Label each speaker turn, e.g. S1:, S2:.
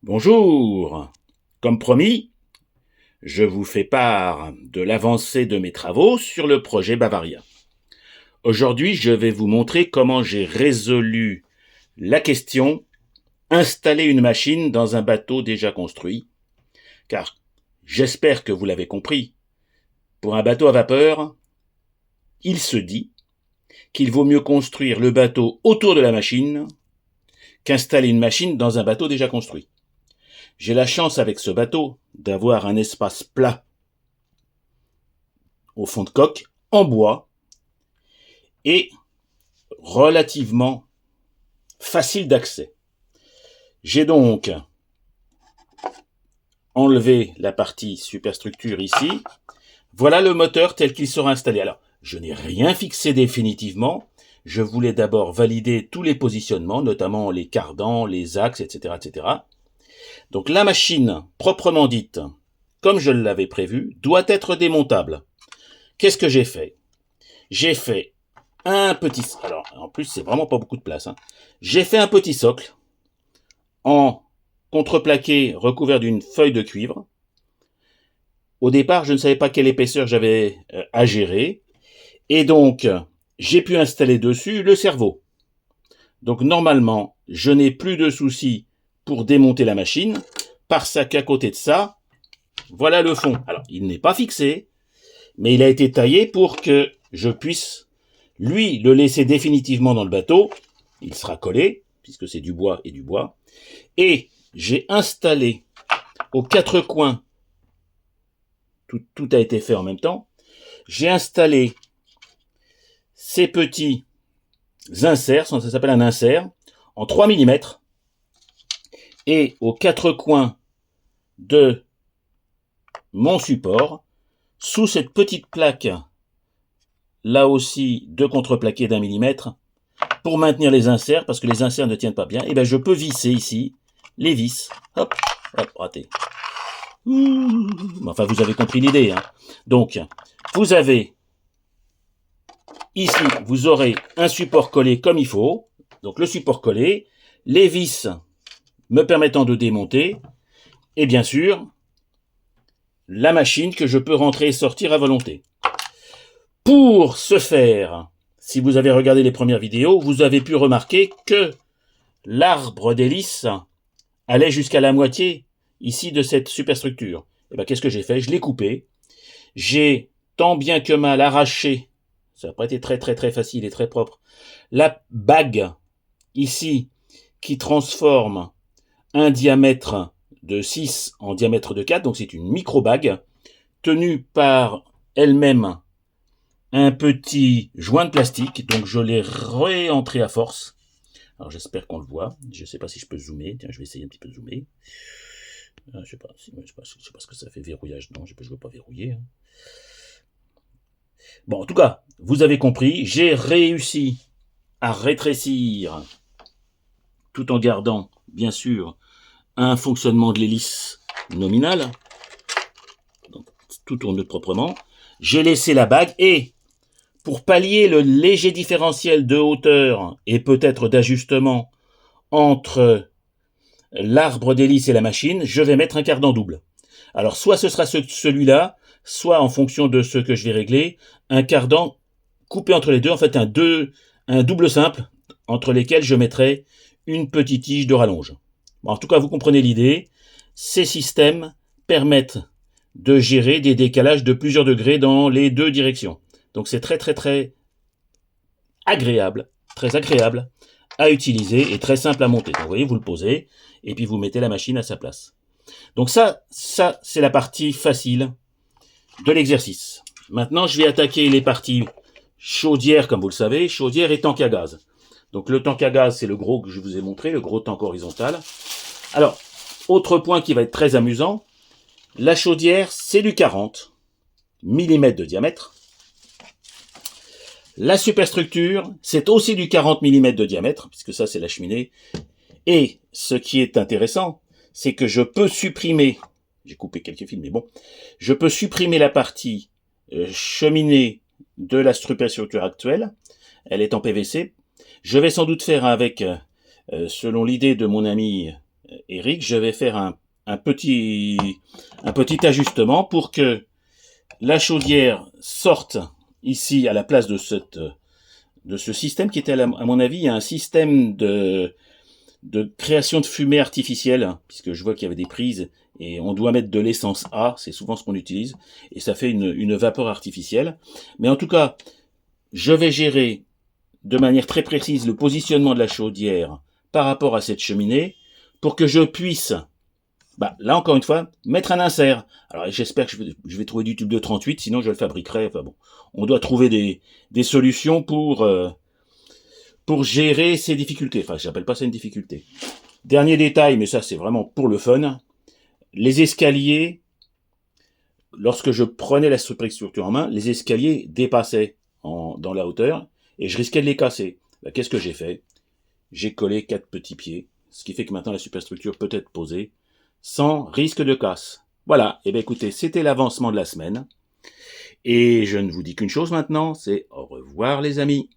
S1: Bonjour. Comme promis, je vous fais part de l'avancée de mes travaux sur le projet Bavaria. Aujourd'hui, je vais vous montrer comment j'ai résolu la question installer une machine dans un bateau déjà construit, car j'espère que vous l'avez compris, pour un bateau à vapeur, il se dit qu'il vaut mieux construire le bateau autour de la machine qu'installer une machine dans un bateau déjà construit. J'ai la chance avec ce bateau d'avoir un espace plat au fond de coque, en bois, et relativement facile d'accès. J'ai donc enlevé la partie superstructure ici. Voilà le moteur tel qu'il sera installé. Alors, je n'ai rien fixé définitivement. Je voulais d'abord valider tous les positionnements, notamment les cardans, les axes, etc., etc. Donc la machine, proprement dite, comme je l'avais prévu, doit être démontable. Qu'est-ce que j'ai fait? J'ai fait un petit... Alors, en plus, c'est vraiment pas beaucoup de place. J'ai fait un petit socle en contreplaqué recouvert d'une feuille de cuivre. Au départ, je ne savais pas quelle épaisseur j'avais à gérer. Et donc, j'ai pu installer dessus le cerveau. Donc, normalement, je n'ai plus de soucis pour démonter la machine, parce qu'à côté de ça, voilà le fond. Alors, il n'est pas fixé, mais il a été taillé pour que je puisse, lui, le laisser définitivement dans le bateau. Il sera collé, puisque c'est du bois et du bois. Et j'ai installé aux quatre coins, tout a été fait en même temps, j'ai installé ces petits inserts, ça s'appelle un insert, en 3 mm, et aux quatre coins de mon support, sous cette petite plaque, là aussi de contreplaqué d'1 mm, pour maintenir les inserts, parce que les inserts ne tiennent pas bien, et bien je peux visser ici les vis. Hop, hop, raté. Enfin, vous avez compris l'idée. Donc, vous avez ici, vous aurez un support collé comme il faut. Donc, le support collé, les vis me permettant de démonter, et bien sûr, la machine que je peux rentrer et sortir à volonté. Pour ce faire, si vous avez regardé les premières vidéos, vous avez pu remarquer que l'arbre d'hélice allait jusqu'à la moitié ici de cette superstructure. Et bien, qu'est-ce que j'ai fait? Je l'ai coupé. J'ai tant bien que mal arraché, ça n'a pas été très facile et très propre, la bague ici qui transforme un diamètre de 6 en diamètre de 4, donc c'est une micro-bague tenue par elle-même un petit joint de plastique, donc je l'ai réentré à force. Alors j'espère qu'on le voit, je ne sais pas si je peux zoomer, tiens je vais essayer un petit peu de zoomer. Je sais pas ce que ça fait, verrouillage, non, je ne veux pas verrouiller. Bon, en tout cas, vous avez compris, j'ai réussi à rétrécir, tout en gardant, bien sûr, un fonctionnement de l'hélice nominal. Donc, tout tourne proprement. J'ai laissé la bague et, pour pallier le léger différentiel de hauteur et peut-être d'ajustement entre l'arbre d'hélice et la machine, je vais mettre un cardan double. Alors, soit ce sera celui-là, soit en fonction de ce que je vais régler, un cardan coupé entre les deux, en fait un double simple, entre lesquels je mettrai une petite tige de rallonge. Bon, en tout cas, vous comprenez l'idée. Ces systèmes permettent de gérer des décalages de plusieurs degrés dans les deux directions. Donc c'est très agréable, très agréable à utiliser et très simple à monter. Donc vous voyez, vous le posez et puis vous mettez la machine à sa place. Donc ça c'est la partie facile de l'exercice. Maintenant, je vais attaquer les parties chaudière, comme vous le savez, chaudière et tank à gaz. Donc le tank à gaz, c'est le gros que je vous ai montré, le gros tank horizontal. Alors, autre point qui va être très amusant, la chaudière, c'est du 40 mm de diamètre. La superstructure, c'est aussi du 40 mm de diamètre, puisque ça, c'est la cheminée. Et ce qui est intéressant, c'est que je peux supprimer, j'ai coupé quelques fils, mais bon, je peux supprimer la partie cheminée de la superstructure actuelle. Elle est en PVC. Je vais sans doute faire avec, selon l'idée de mon ami Eric, je vais faire un petit ajustement pour que la chaudière sorte ici à la place de ce système qui était, à mon avis, un système de création de fumée artificielle, puisque je vois qu'il y avait des prises et on doit mettre de l'essence A, c'est souvent ce qu'on utilise, et ça fait une vapeur artificielle. Mais en tout cas, je vais gérer de manière très précise le positionnement de la chaudière par rapport à cette cheminée pour que je puisse, là encore une fois, mettre un insert. Alors j'espère que je vais trouver du tube de 38, sinon je le fabriquerai. Enfin bon, on doit trouver des solutions pour gérer ces difficultés. Enfin, j'appelle pas ça une difficulté. Dernier détail, mais ça c'est vraiment pour le fun. Les escaliers, lorsque je prenais la superstructure en main, les escaliers dépassaient dans la hauteur et je risquais de les casser. Qu'est-ce que j'ai fait? J'ai collé 4 petits pieds, ce qui fait que maintenant la superstructure peut être posée sans risque de casse. Voilà, et écoutez, c'était l'avancement de la semaine. Et je ne vous dis qu'une chose maintenant, c'est au revoir les amis.